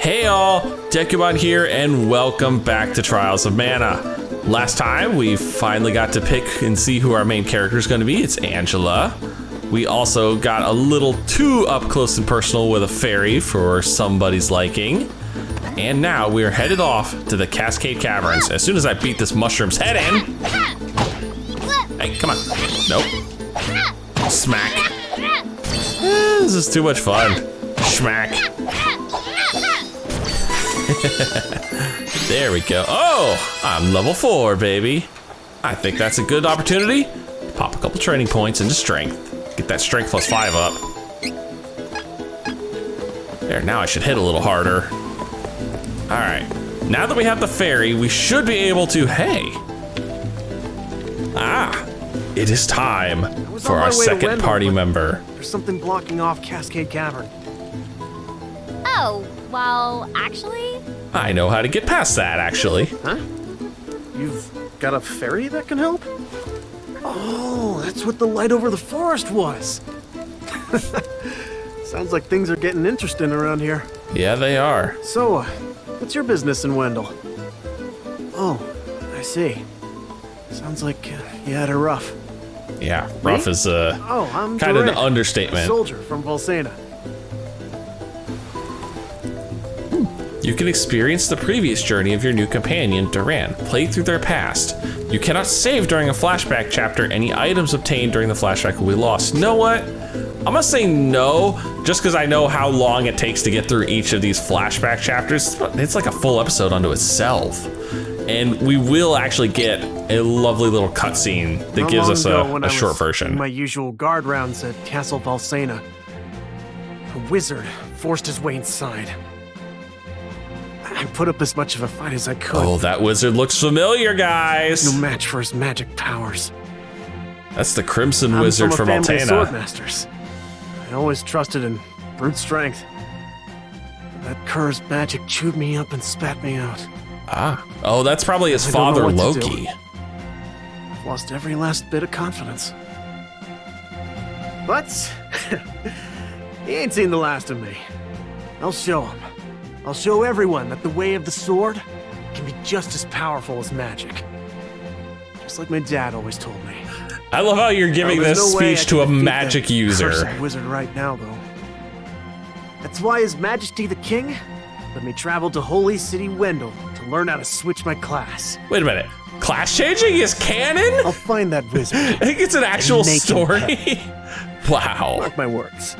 Hey all, Dekumon here and welcome back to Trials of Mana. Last time we finally got to pick and see who our main character is going to be. It's Angela. We also got a little too up close and personal with a fairy for somebody's liking. And now we are headed off to the Cascade Caverns. As soon as I beat this mushroom's head in. Hey, come on. Nope. Smack. This is too much fun. Schmack. There we go. Oh, I'm level 4, baby. I think that's a good opportunity. Pop a couple training points into strength. Get that strength plus 5 up. There, now I should hit a little harder. All right, now that we have the fairy, we should be able to, hey. It is time for our second party member. There's something blocking off Cascade Cavern. Oh, well, actually... I know how to get past that, actually. Huh? You've got a fairy that can help? Oh, that's what the light over the forest was. Sounds like things are getting interesting around here. Yeah, they are. So, what's your business in Wendell? Oh, I see. Sounds like you had her rough. Yeah, rough is I'm kind of an Durant, understatement. a soldier from Volsena. You can experience the previous journey of your new companion, Duran. Play through their past. You cannot save during a flashback chapter. Any items obtained during the flashback will be lost. You know what? I'm gonna say no, just because I know how long it takes to get through each of these flashback chapters. It's like a full episode unto itself. And we will actually get a lovely little cutscene that gives us a short version. In my usual guard rounds at Castle Volsena, a wizard forced his way inside. I put up as much of a fight as I could. Oh, that wizard looks familiar, guys. No match for his magic powers. That's the Crimson Wizard from Altena. Swordmasters. I always trusted in brute strength. That cursed magic chewed me up and spat me out. Oh, that's probably his father, Loki. I've lost every last bit of confidence. But he ain't seen the last of me. I'll show him. I'll show everyone that the way of the sword can be just as powerful as magic. Just like my dad always told me. I love how you're giving this speech to a magic user. Cursed wizard right now, though. That's why His Majesty the King let me travel to Holy City Wendell to learn how to switch my class. Wait a minute. Class changing is canon? I'll find that wizard. I think it's an actual story. Wow. Mark my words.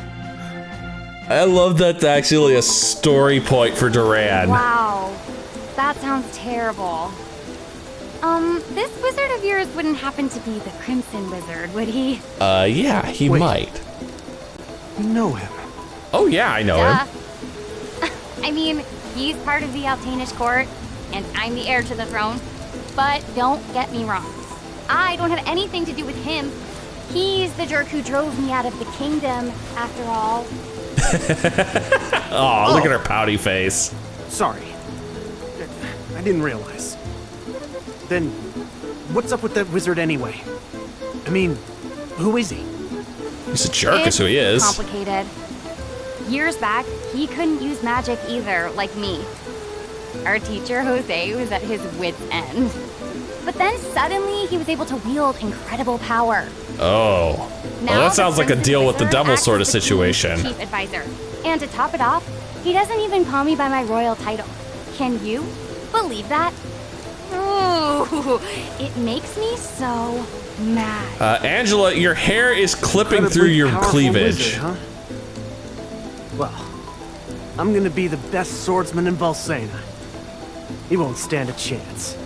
I love that's actually a story point for Duran. Wow, that sounds terrible. This wizard of yours wouldn't happen to be the Crimson Wizard, would he? Yeah, he might. You know him. Oh yeah, I know him. I mean, he's part of the Altanish court, and I'm the heir to the throne. But don't get me wrong. I don't have anything to do with him. He's the jerk who drove me out of the kingdom, after all. Oh, look at her pouty face. Sorry. I didn't realize. Then, what's up with that wizard anyway? I mean, who is he? He's a jerk, is who he is. Complicated. Years back, he couldn't use magic either, like me. Our teacher, Jose, was at his wit's end. But then suddenly, he was able to wield incredible power. Oh. Well, that sounds like a deal with the devil sort of situation. Chief advisor. And to top it off, he doesn't even call me by my royal title. Can you believe that? Ooh, it makes me so mad. Angela, your hair is clipping through your cleavage. Wizard, huh? Well, I'm gonna be the best swordsman in Volsena. He won't stand a chance.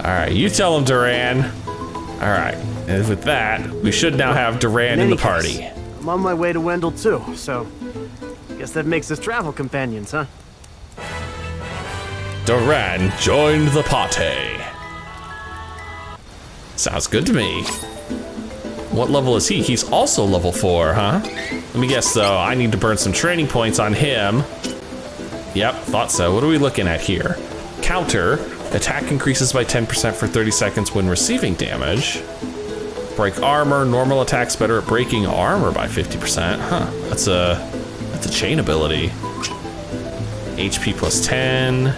All right, you tell him, Duran. All right, and with that, we should now have Duran in the party. I'm on my way to Wendell too, so guess that makes us travel companions, huh? Duran joined the party. Sounds good to me. What level is he? He's also level 4, huh? Let me guess though, I need to burn some training points on him. Yep, thought so. What are we looking at here? Counter. Attack increases by 10% for 30 seconds when receiving damage. Break armor. Normal attacks better at breaking armor by 50%. Huh. That's a chain ability. HP plus 10.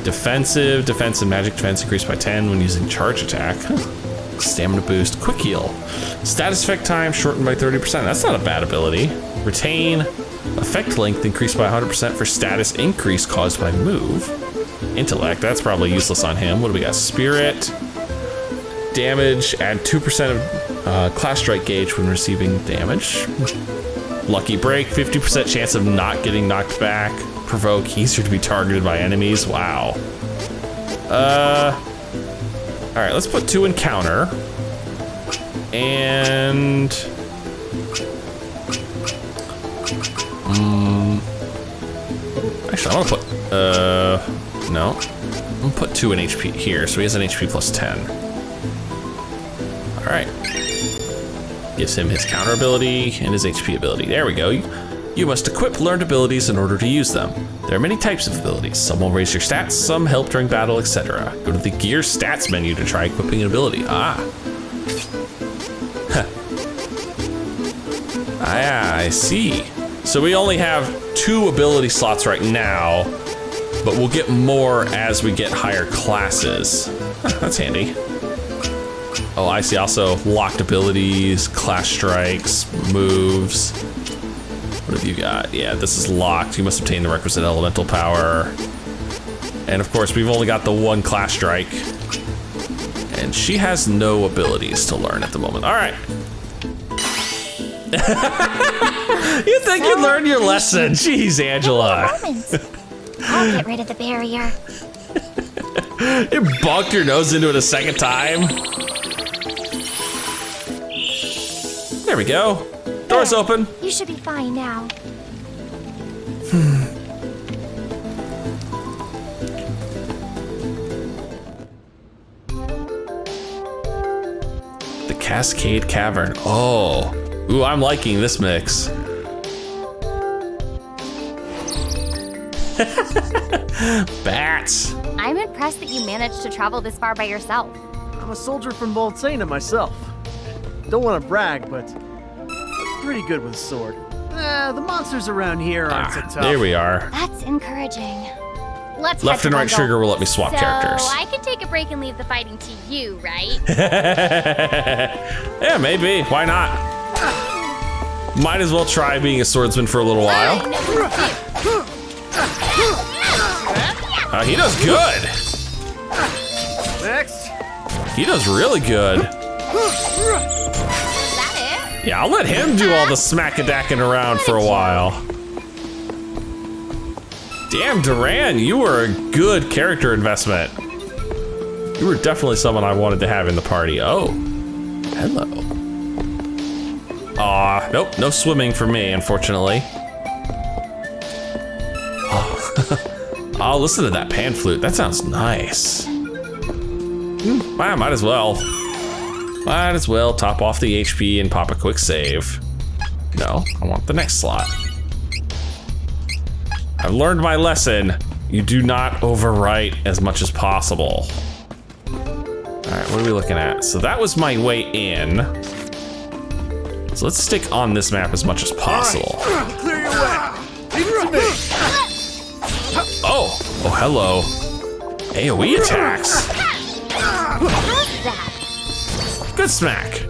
Defensive magic defense increased by 10 when using charge attack. Stamina boost, quick heal. Status effect time shortened by 30%. That's not a bad ability. Retain, effect length increased by 100% for status increase caused by move. Intellect, that's probably useless on him. What do we got? Spirit. Damage, add 2% of class strike gauge when receiving damage. Lucky break, 50% chance of not getting knocked back. Provoke, easier to be targeted by enemies. Wow. All right, let's put 2 in counter. And actually, I'm gonna put no. I'm gonna put 2 in HP here, so he has an HP plus 10. All right. Gives him his counter ability and his HP ability. There we go. You must equip learned abilities in order to use them. There are many types of abilities. Some will raise your stats, some help during battle, etc. Go to the gear stats menu to try equipping an ability. I see. So we only have 2 ability slots right now, but we'll get more as we get higher classes. That's handy. Oh, I see. Also locked abilities, class strikes, moves. What have you got? Yeah, this is locked. You must obtain the requisite elemental power. And of course, we've only got the 1 class strike. And she has no abilities to learn at the moment. All right. You think you learned your lesson? Jeez, Angela. I'll get rid of the barrier. You bonked your nose into it a second time. There we go. Door's open. You should be fine now. The Cascade Cavern. Oh. Ooh, I'm liking this mix. Bats. I'm impressed that you managed to travel this far by yourself. I'm a soldier from Volcana myself. Don't want to brag, but I'm pretty good with a sword. The monsters around here aren't so tough. There we are. That's encouraging. Let's Left and right trigger will let me swap characters. So I can take a break and leave the fighting to you, right? Yeah, maybe. Why not? Might as well try being a swordsman for a little while. He does good. Next. He does really good. Is that it? Yeah, I'll let him do all the smack-a-dacking around for a while. Damn, Duran, you were a good character investment. You were definitely someone I wanted to have in the party. Oh, hello. Aw, nope, no swimming for me, unfortunately. Oh, listen to that pan flute. That sounds nice. Might as well. Might as well top off the HP and pop a quick save. No, I want the next slot. I've learned my lesson. You do not overwrite as much as possible. All right, what are we looking at? So that was my way in. So let's stick on this map as much as possible. All right. Clear your way. Leave it to me. Oh, hello. AoE attacks. How's that? Good smack.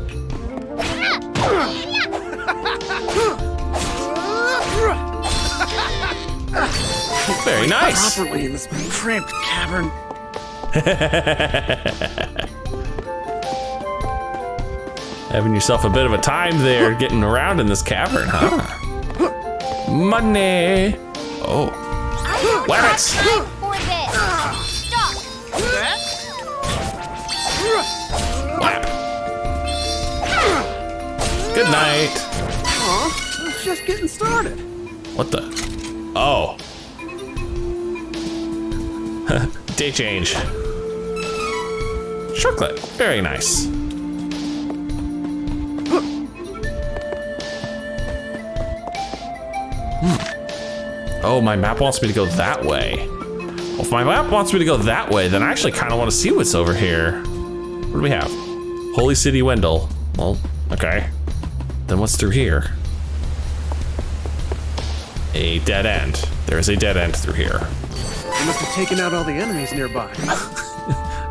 Very nice. Properly in this cramped cavern. Having yourself a bit of a time there getting around in this cavern, huh? Money. Oh. Wham it. Time for this. Stop. Whap. Good night. Aw, it's just getting started. What the? Oh. Day change. Chocolate. Very nice. Oh, my map wants me to go that way. Well, if my map wants me to go that way, then I actually kind of want to see what's over here. What do we have? Holy City Wendell. Well, okay. Then what's through here? A dead end. There is a dead end through here. They must have taken out all the enemies nearby.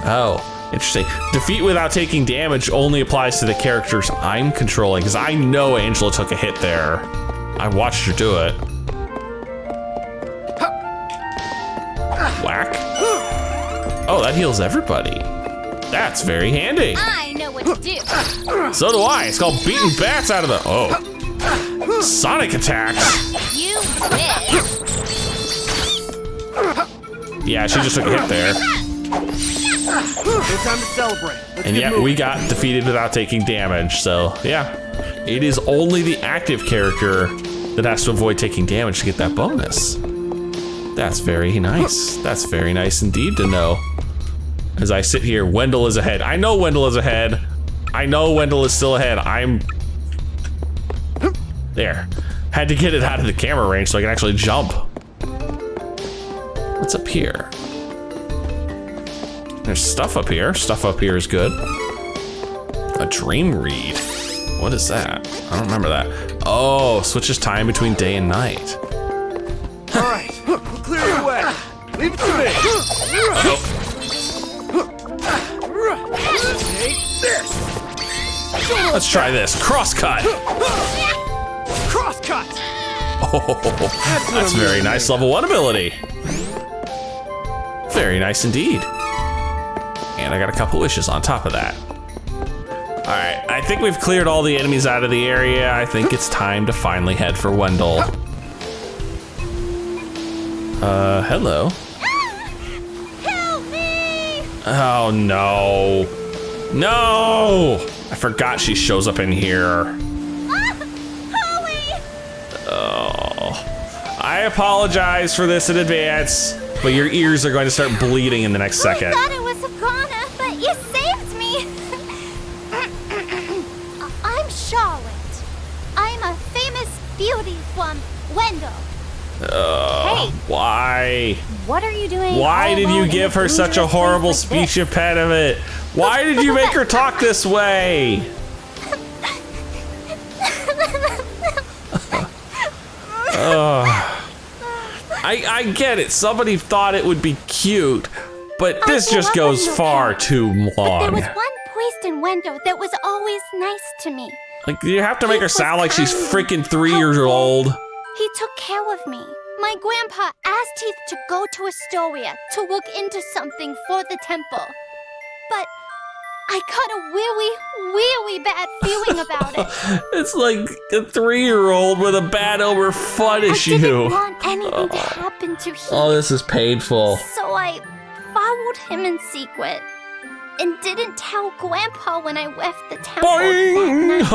Oh, interesting. Defeat without taking damage only applies to the characters I'm controlling, because I know Angela took a hit there. I watched her do it. Whack. Oh, that heals everybody. That's very handy. I know what to do. So do I. It's called beating bats out of the... Oh. Sonic attacks. You win. Yeah, she just took a hit there. No time to celebrate. Let's And get yet moving. we got defeated without taking damage, so yeah. It is only the active character that has to avoid taking damage to get that bonus. That's very nice. That's very nice indeed to know. As I sit here, Wendell is ahead. I know Wendell is ahead. I know Wendell is still ahead. I'm... There. Had to get it out of the camera range so I can actually jump. What's up here? There's stuff up here. Stuff up here is good. A dream read. What is that? I don't remember that. Oh, switches time between day and night. All right, we'll clear your way. Leave it to me. Take this. Let's try this. Crosscut. Crosscut. Oh, that's very nice level 1 ability. Very nice indeed. And I got a couple wishes on top of that. All right, I think we've cleared all the enemies out of the area. I think it's time to finally head for Wendell. Hello. Help me! Oh no. No! I forgot she shows up in here. Holy! Oh. I apologize for this in advance, but your ears are going to start bleeding in the next second. I thought it was a goner, but you saved me. I'm Charlotte. I'm a famous beauty from Wendell. Hey. Why? What are you doing? Why all did you alone in give her such a dangerous horrible place like speech impediment? Why did you make her talk this way? I get it. Somebody thought it would be cute, but this just goes far too There long. was one priest in Wendell that was always nice to me. Like, you have to make her sound like she's kind, freaking 3 years old. He took care of me. My grandpa asked Heath to go to Astoria to look into something for the temple. But I got a really, really bad feeling about it. It's like a 3-year-old with a bad over fun issue. I didn't want anything to happen to Heath. Oh, this is painful. So I followed him in secret and didn't tell Grandpa when I left the temple Boing! that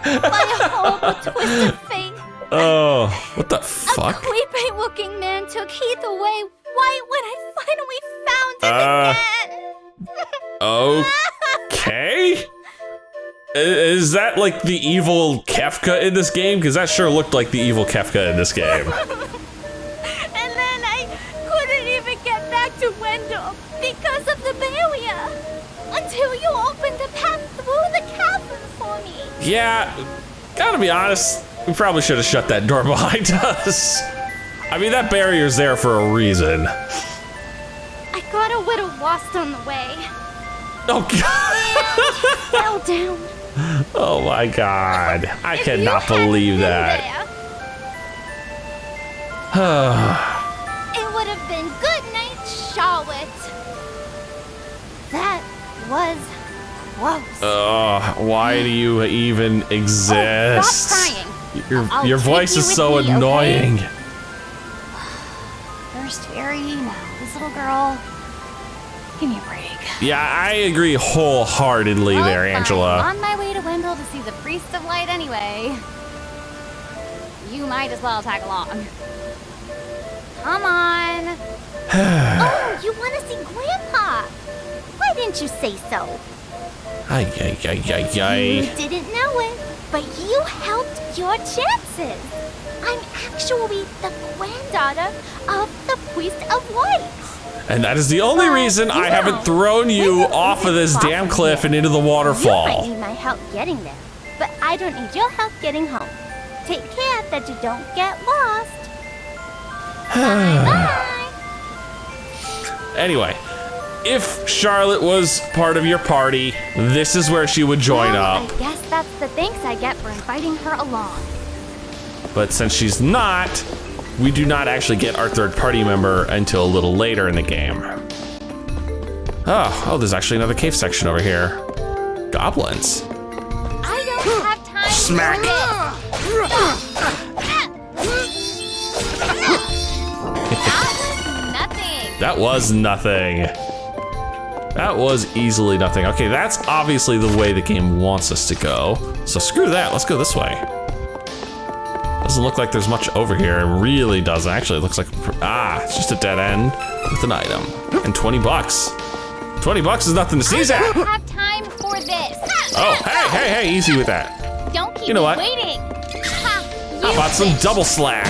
night. By a horrible twist of fate, Oh, what the a fuck? creepy-looking man took Heath away right when I finally found him again. Okay? Is that like the evil Kefka in this game? Because that sure looked like the evil Kefka in this game. And then I couldn't even get back to Wendell because of the barrier until you opened a path through the cavern for me. Yeah, gotta be honest, we probably should have shut that door behind us. I mean, that barrier's there for a reason. I got a little lost on the way. Oh, God. Fell down. Oh, my God. I If cannot you hadn't believe been that. there, it would have been good night, Charlotte. That was close. Why do you even exist? Oh, stop crying. Your I'll voice take is you so with me, okay? annoying. First fairy, now this little girl. Give me a break. Yeah, I agree wholeheartedly Well, there, fine. Angela. I'm on my way to Wendell to see the Priest of Light anyway. You might as well tag along. Come on. Oh, you want to see Grandpa? Why didn't you say so? Ay. You didn't know it, but you helped your chances. I'm actually the granddaughter of the Priest of Light. And that is the only reason I haven't thrown you off of this damn cliff and into the You might waterfall. need my help getting there, but I don't need your help getting home. take care that you don't get lost. Bye-bye. Anyway, if Charlotte was part of your party, this is where she would join up. I guess that's the thanks I get for inviting her along. But since she's not, we do not actually get our third party member until a little later in the game. Oh, there's actually another cave section over here. Goblins. I don't have time Smack. for this. That was nothing. That was easily nothing. Okay, that's obviously the way the game wants us to go. So screw that, let's go this way. Doesn't look like there's much over here. It really doesn't. Actually, it looks like, it's just a dead end with an item. And 20 bucks. 20 bucks is nothing to sneeze at. I don't have time for this. Oh, hey, easy with that. Don't keep You know me what? waiting. How about some double slash?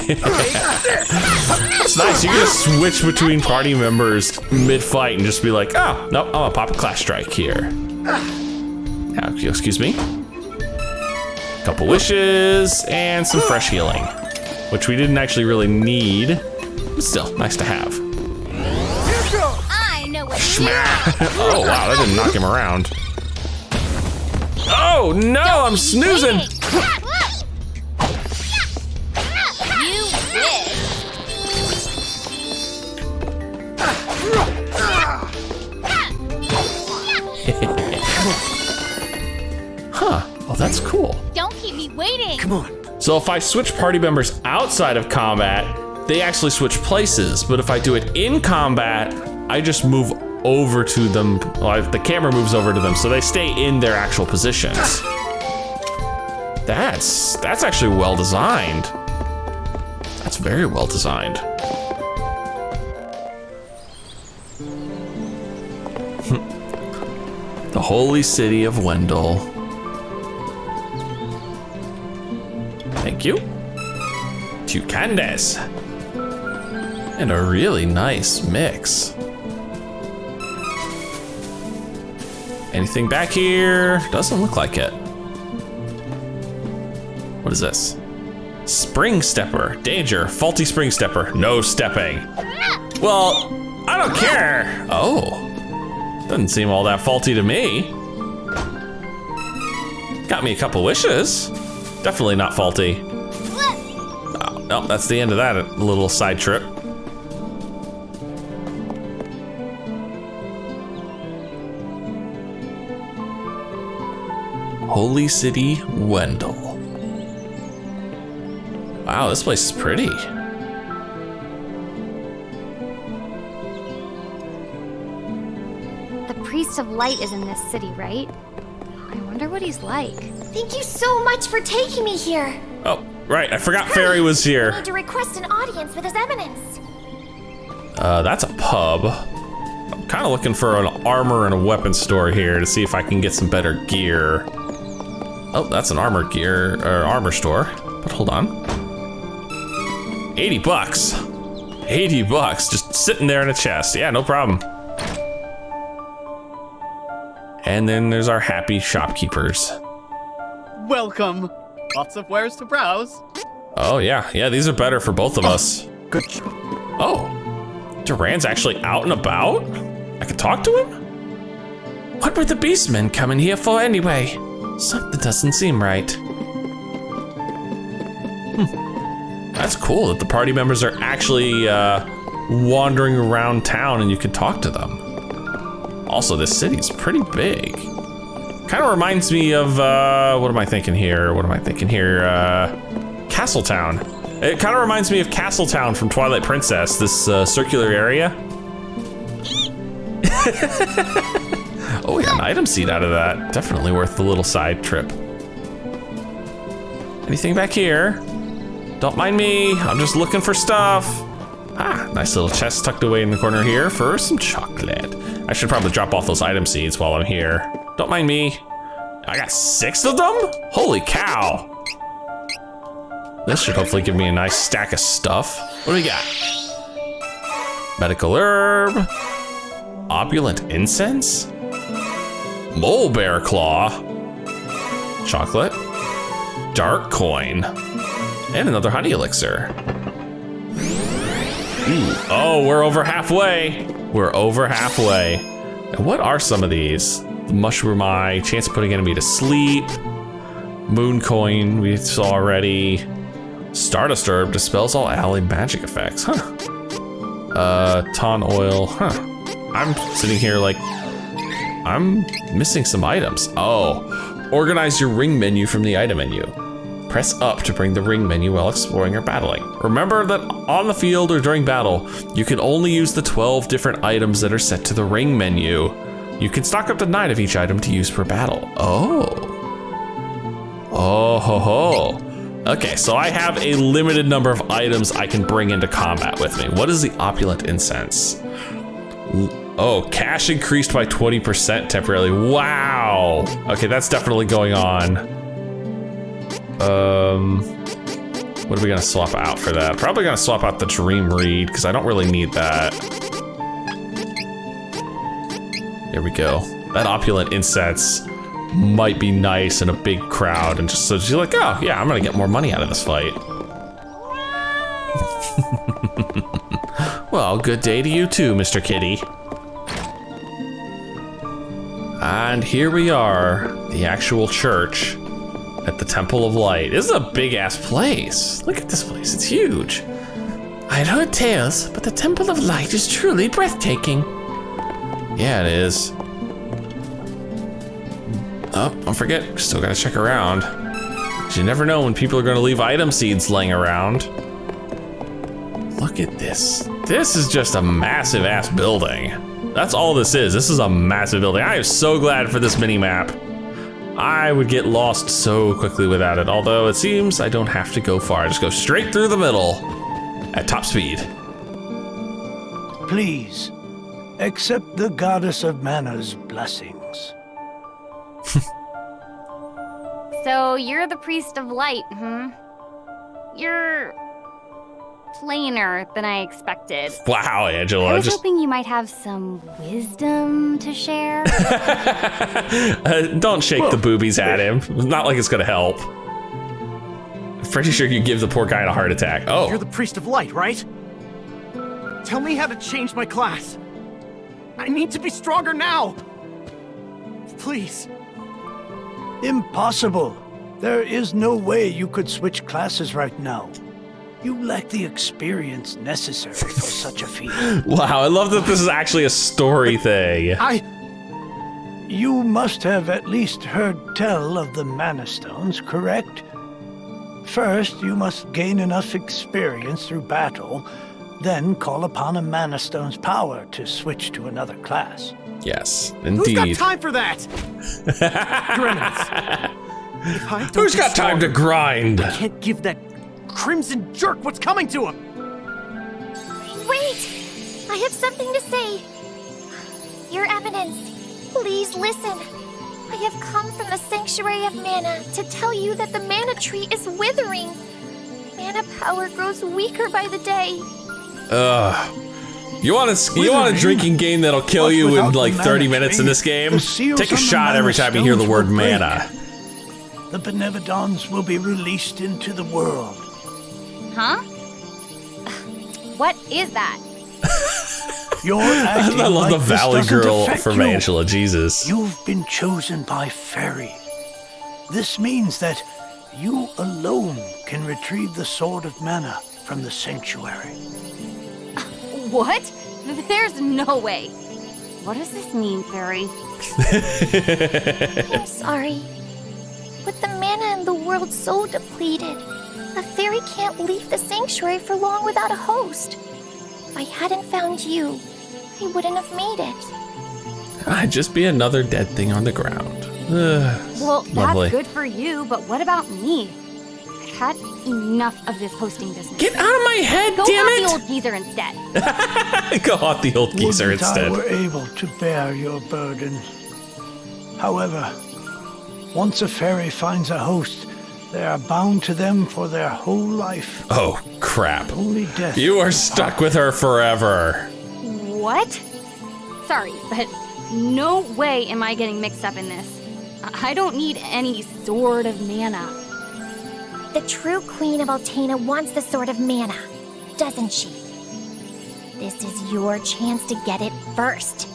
It's nice, you can just switch between party members mid-fight and just be like, oh, nope, I'm gonna pop a class strike here. Now, excuse me. Couple wishes and some fresh healing, which we didn't actually really need, but still, nice to have. I know what you Oh, wow, that didn't knock him around. Oh, no, I'm snoozing. You wish. Huh, well, that's cool. Don't keep me waiting. Come on. So if I switch party members outside of combat, they actually switch places. But if I do it in combat, I just move over to them. Well, the camera moves over to them, so they stay in their actual positions. That's actually well designed. That's very well designed. The holy city of Wendell. Thank you. To Candace. And a really nice mix. Anything back here? Doesn't look like it. What is this? Spring stepper. Danger. Faulty spring stepper. No stepping. Well, I don't care. Oh. Doesn't seem all that faulty to me. Got me a couple wishes. Definitely not faulty. Oh, no, that's the end of that little side trip. Holy City, Wendell. Wow, this place is pretty. The Priest of Light is in this city, right? I wonder what he's like. Thank you so much for taking me here. Oh, right, I forgot Fairy was I here. need to request an audience with His Eminence. That's a pub. I'm kind of looking for an armor and a weapon store here to see if I can get some better gear. Oh, that's an armor store. But hold on. 80 bucks. 80 bucks just sitting there in a chest. Yeah, no problem. And then there's our happy shopkeepers. Welcome. Lots of wares to browse. Oh yeah, these are better for both of us. Good job. Oh, Duran's actually out and about? I can talk to him? What were the beastmen coming here for anyway? Something doesn't seem right. That's cool that the party members are actually wandering around town and you can talk to them. Also, this city's pretty big. Kind of reminds me of, what am I thinking here? Castletown. It kind of reminds me of Castletown from Twilight Princess, this circular area. Oh, we got an item seed out of that. Definitely worth the little side trip. Anything back here? Don't mind me, I'm just looking for stuff. Ah, nice little chest tucked away in the corner here for some chocolate. I should probably drop off those item seeds while I'm here. Don't mind me. I got 6 of them? Holy cow. This should hopefully give me a nice stack of stuff. What do we got? Medical herb. Opulent incense? Mole bear claw. chocolate, dark coin, and another honey elixir. Ooh. Oh, we're over halfway. We're over halfway. And what are some of these? The mushroom eye, chance of putting enemy to sleep, moon coin we saw already, stardust herb dispels all ally magic effects, huh? Ton oil, huh? I'm sitting here like, I'm missing some items. Oh, organize your ring menu from the item menu. Press up to bring the ring menu while exploring or battling. Remember that on the field or during battle, you can only use the 12 different items that are set to the ring menu. You can stock up to 9 of each item to use per battle. Oh. Oh ho ho. Okay, so I have a limited number of items I can bring into combat with me. What is the opulent incense? Oh, cash increased by 20% temporarily. Wow. Okay, that's definitely going on. What are we gonna swap out for that? Probably gonna swap out the dream read because I don't really need that. Here we go. That opulent incense might be nice in a big crowd, and just so you're like, oh yeah, I'm gonna get more money out of this fight. Well, good day to you too, Mr. Kitty. And here we are, the actual church at the Temple of Light. This is a big ass place. Look at this place, it's huge. I'd heard tales, but the Temple of Light is truly breathtaking. Yeah, it is. Oh, don't forget, still gotta check around. 'Cause you never know when people are gonna leave item seeds laying around. Look at this. This is just a massive ass building. That's all this is. This is a massive building. I am so glad for this mini map. I would get lost so quickly without it, although it seems I don't have to go far. I just go straight through the middle at top speed. Please, accept the Goddess of Mana's blessings. So you're the Priest of Light, You're plainer than I expected. Wow, Angela. I was hoping you might have some wisdom to share. Don't shake the boobies at him. It's not like it's gonna help. Pretty sure you give the poor guy a heart attack. Oh. You're the Priest of Light, right? Tell me how to change my class. I need to be stronger now. Please. Impossible. There is no way you could switch classes right now. You lack the experience necessary for such a feat. Wow, I love that this is actually a story thing. You must have at least heard tell of the Mana Stones, correct? First, you must gain enough experience through battle, then call upon a Mana Stone's power to switch to another class. Yes, Who's got indeed. time for that? Your Eminence. If I don't Who's be got time to stronger, grind? I can't give that crimson jerk what's coming to him. Wait! I have something to say. Your Eminence, please listen. I have come from the Sanctuary of Mana to tell you that the mana tree is withering. Mana power grows weaker by the day. You want a drinking game that'll kill you in like 30 minutes in this game? Take a shot every time you hear the word mana. The Benevodons will be released into the world. Huh? What is that? You're acting I love like the this Valley doesn't Girl affect from you. Angela, Jesus. You've been chosen by Fairy. This means that you alone can retrieve the Sword of Mana from the Sanctuary. What? There's no way. What does this mean, Fairy? I'm sorry. With the mana in the world so depleted, a fairy can't leave the sanctuary for long without a host. If I hadn't found you, I wouldn't have made it. I'd just be another dead thing on the ground. Well, lovely. that's good for you, but what about me? I've had enough of this hosting business. Get out of my head, Go damn haunt it! the old geezer instead. Go haunt the old geezer Wouldn't instead. I were able to bear your burden. However, once a fairy finds a host, they are bound to them for their whole life. Oh, crap. Only death. You are stuck with her forever. What? Sorry, but no way am I getting mixed up in this. I don't need any sword of mana. The true Queen of Altena wants the Sword of Mana, doesn't she? This is your chance to get it first,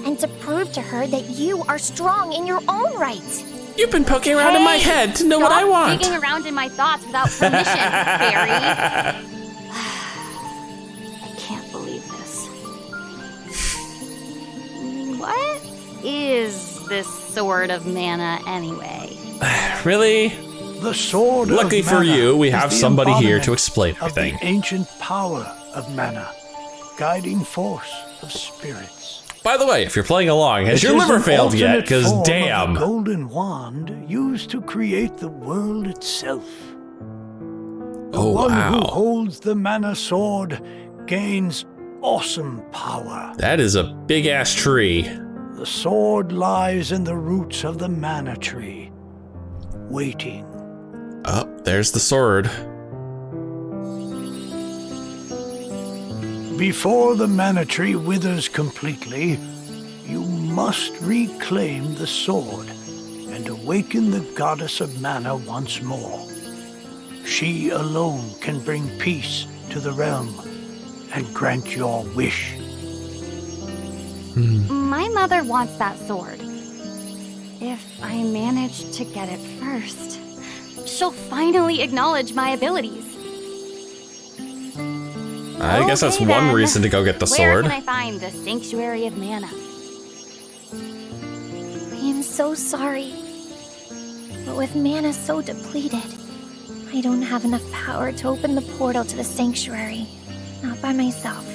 and to prove to her that you are strong in your own right. You've been poking around in my head to know what I want. Digging around in my thoughts without permission, Barry. I can't believe this. What is this Sword of Mana anyway? Really? The sword Luckily of for mana you, we is have the somebody here embodiment to explain of everything. the ancient power of mana, guiding force of spirits. By the way, if you're playing along, has It your is liver an failed yet? alternate Because form of damn. the golden wand used to create the world itself. The Oh, one who wow. holds the mana sword gains awesome power. That is a big ass tree. The sword lies in the roots of the mana tree, waiting. Oh, there's the sword. Before the mana tree withers completely, you must reclaim the sword and awaken the goddess of mana once more. She alone can bring peace to the realm and grant your wish. My mother wants that sword. If I manage to get it first, she'll finally acknowledge my abilities. I guess that's Okay, one then. reason to go get the Where sword. can I find the Sanctuary of Mana? I am so sorry. But with mana so depleted, I don't have enough power to open the portal to the sanctuary. Not by myself.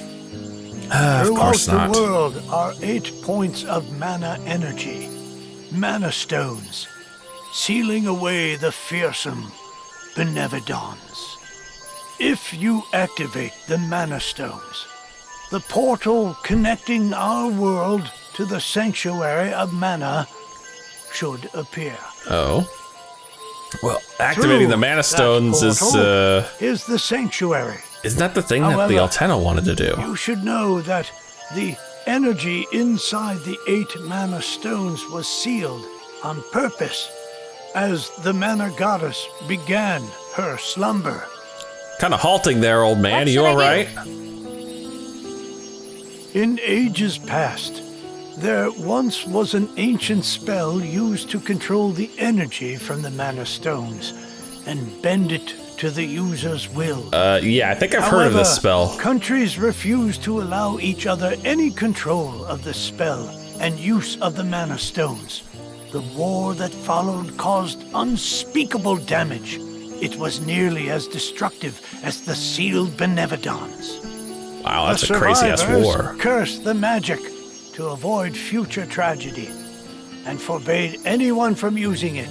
Of course Throughout not. the world are 8 points of mana energy, mana stones, sealing away the fearsome Benevodons. If you activate the mana stones, the portal connecting our world to the sanctuary of mana should appear. Oh. Well, activating the Through mana that stones is, portal is the sanctuary. isn't that the thing that the However, Altena wanted to do? You should know that the energy inside the 8 mana stones was sealed on purpose as the mana goddess began her slumber. Kind of halting there, old man. What You should I alright? In ages past, there once was an ancient spell used to control the energy from the mana stones and bend it to the user's will. Yeah, I think I've heard of this spell. Countries refuse to allow each other any control of the spell and use of the mana stones. The war that followed caused unspeakable damage. It was nearly as destructive as the sealed Benevodons. Wow, that's The a crazy ass survivors war. cursed the magic to avoid future tragedy and forbade anyone from using it.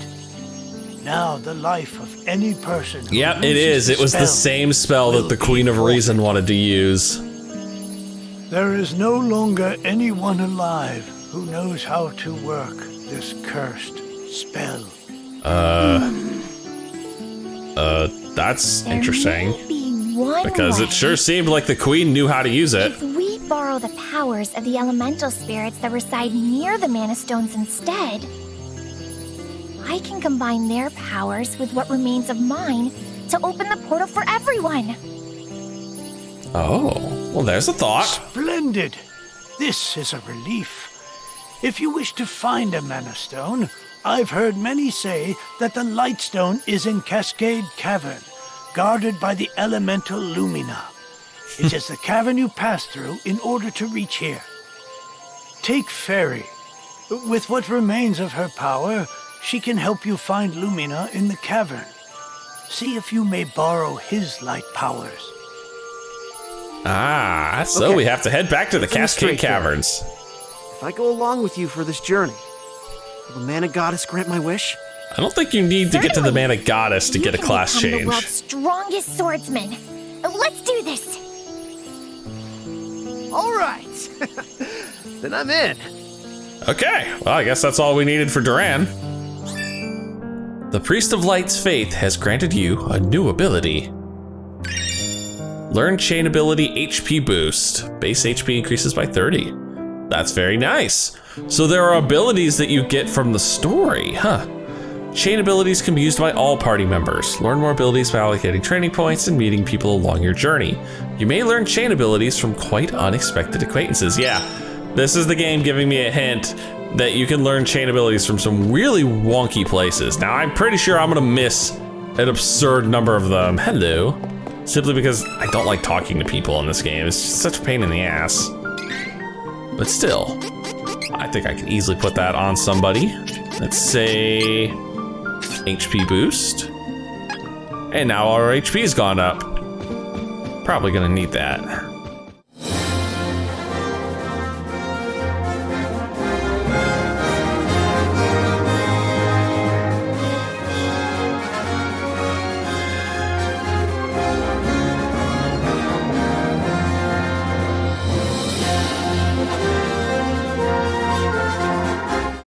Now the life of any person who Yep, it uses is. It was the spell same spell will that the be Queen of Reason forfeited. wanted to use. There is no longer anyone alive who knows how to work this cursed spell. That's There interesting. may be one Because way. it sure seemed like the Queen knew how to use it. If we borrow the powers of the elemental spirits that reside near the mana stones instead, I can combine their powers with what remains of mine to open the portal for everyone. Oh, well, there's a thought. Splendid! This is a relief. If you wish to find a mana stone, I've heard many say that the Lightstone is in Cascade Cavern, guarded by the elemental Lumina. It is the cavern you pass through in order to reach here. Take Fairy. With what remains of her power, she can help you find Lumina in the cavern. See if you may borrow his light powers. Ah, so Okay. we have to head back to the Let's illustrate Cascade Caverns. If I go along with you for this journey, will the mana goddess grant my wish? I don't think you need to get to the Certainly. Mana Goddess to You get a can class become the change. world's strongest swordsman. Let's do this. All right. Then I'm in. Okay, well, I guess that's all we needed for Duran. The Priest of Light's faith has granted you a new ability. Learn Chain ability HP boost. Base HP increases by 30. That's very nice. So there are abilities that you get from the story, huh? Chain abilities can be used by all party members. Learn more abilities by allocating training points and meeting people along your journey. You may learn chain abilities from quite unexpected acquaintances. Yeah, this is the game giving me a hint that you can learn chain abilities from some really wonky places. Now, I'm pretty sure I'm gonna miss an absurd number of them. Hello. Simply because I don't like talking to people in this game. It's just such a pain in the ass. But still, I think I can easily put that on somebody. Let's say HP boost. And now our HP's gone up. Probably gonna need that.